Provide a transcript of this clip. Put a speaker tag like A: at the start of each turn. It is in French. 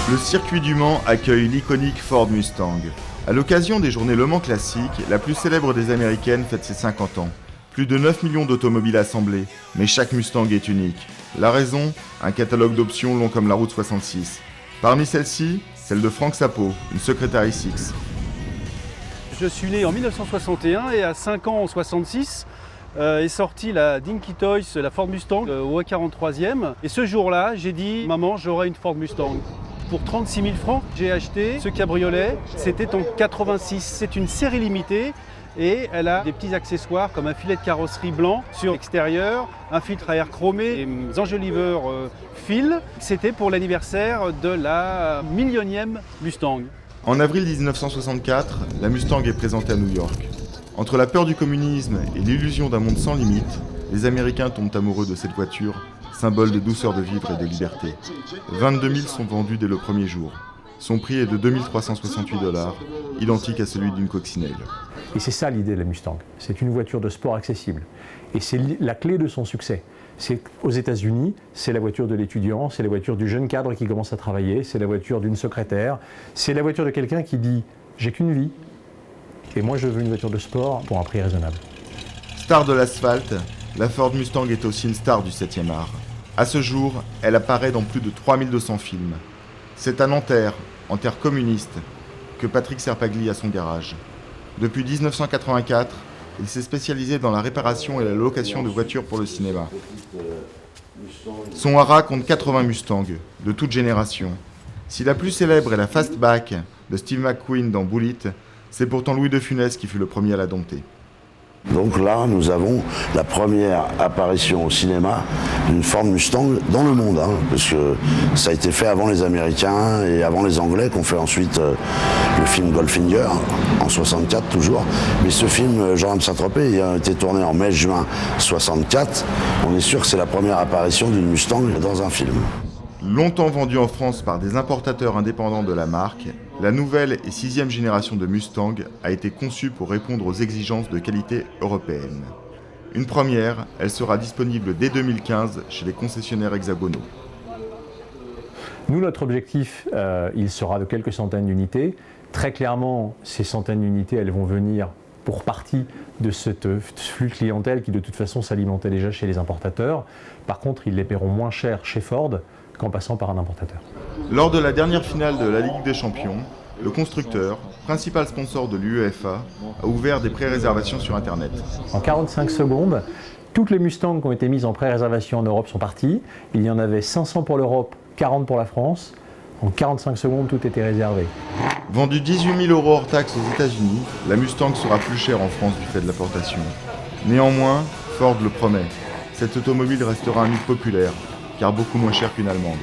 A: Le circuit du Mans accueille l'iconique Ford Mustang. À l'occasion des journées Le Mans classiques, la plus célèbre des américaines fête ses 50 ans. Plus de 9 millions d'automobiles assemblées, mais chaque Mustang est unique. La raison, un catalogue d'options long comme la route 66. Parmi celles-ci, celle de Frank Sappo, une Secretary Six.
B: Je suis né en 1961 et à 5 ans en 66 est sortie la Dinky Toys, la Ford Mustang au 43e. Et ce jour-là, j'ai dit « Maman, j'aurai une Ford Mustang ». Pour 36 000 francs, j'ai acheté ce cabriolet. C'était en 86. C'est une série limitée et elle a des petits accessoires comme un filet de carrosserie blanc sur l'extérieur, un filtre à air chromé, des enjoliveurs fil. C'était pour l'anniversaire de la millionième Mustang.
A: En avril 1964, la Mustang est présentée à New York. Entre la peur du communisme et l'illusion d'un monde sans limite, les Américains tombent amoureux de cette voiture, symbole de douceur de vivre et de liberté. 22 000 sont vendus dès le premier jour. Son prix est de 2 368 $, identique à celui d'une coccinelle.
C: Et c'est ça l'idée de la Mustang. C'est une voiture de sport accessible. Et c'est la clé de son succès. C'est aux États-Unis, c'est la voiture de l'étudiant, c'est la voiture du jeune cadre qui commence à travailler, c'est la voiture d'une secrétaire, c'est la voiture de quelqu'un qui dit « j'ai qu'une vie, et moi je veux une voiture de sport pour un prix raisonnable ».
A: Star de l'asphalte, la Ford Mustang est aussi une star du 7e art. À ce jour, elle apparaît dans plus de 3200 films. C'est à Nanterre, en terre communiste, que Patrick Serpagli a son garage. Depuis 1984, il s'est spécialisé dans la réparation et la location de voitures pour le cinéma. Son haras compte 80 Mustangs, de toute génération. Si la plus célèbre est la Fastback de Steve McQueen dans Bullitt, c'est pourtant Louis de Funès qui fut le premier à la dompter.
D: Donc là, nous avons la première apparition au cinéma d'une Ford Mustang dans le monde, parce que ça a été fait avant les Américains et avant les Anglais, qu'on fait ensuite le film Goldfinger, en 64 toujours. Mais ce film, Gendarme Saint-Tropez, il a été tourné en mai-juin 64. On est sûr que c'est la première apparition d'une Mustang dans un film.
A: Longtemps vendue en France par des importateurs indépendants de la marque, la nouvelle et 6e génération de Mustang a été conçue pour répondre aux exigences de qualité européennes. Une première, elle sera disponible dès 2015 chez les concessionnaires hexagonaux.
C: Nous, notre objectif, il sera de quelques centaines d'unités. Très clairement, ces centaines d'unités, elles vont venir pour partie de ce flux clientèle qui de toute façon s'alimentait déjà chez les importateurs. Par contre, ils les paieront moins cher chez Ford qu'en passant par un importateur.
A: Lors de la dernière finale de la Ligue des Champions, le constructeur, principal sponsor de l'UEFA, a ouvert des pré-réservations sur Internet.
C: En 45 secondes, toutes les Mustangs qui ont été mises en pré-réservation en Europe sont parties. Il y en avait 500 pour l'Europe, 40 pour la France. En 45 secondes, tout était réservé.
A: Vendue 18 000 € hors taxes aux États-Unis, la Mustang sera plus chère en France du fait de l'importation. Néanmoins, Ford le promet, cette automobile restera un mythe populaire, car beaucoup moins cher qu'une allemande.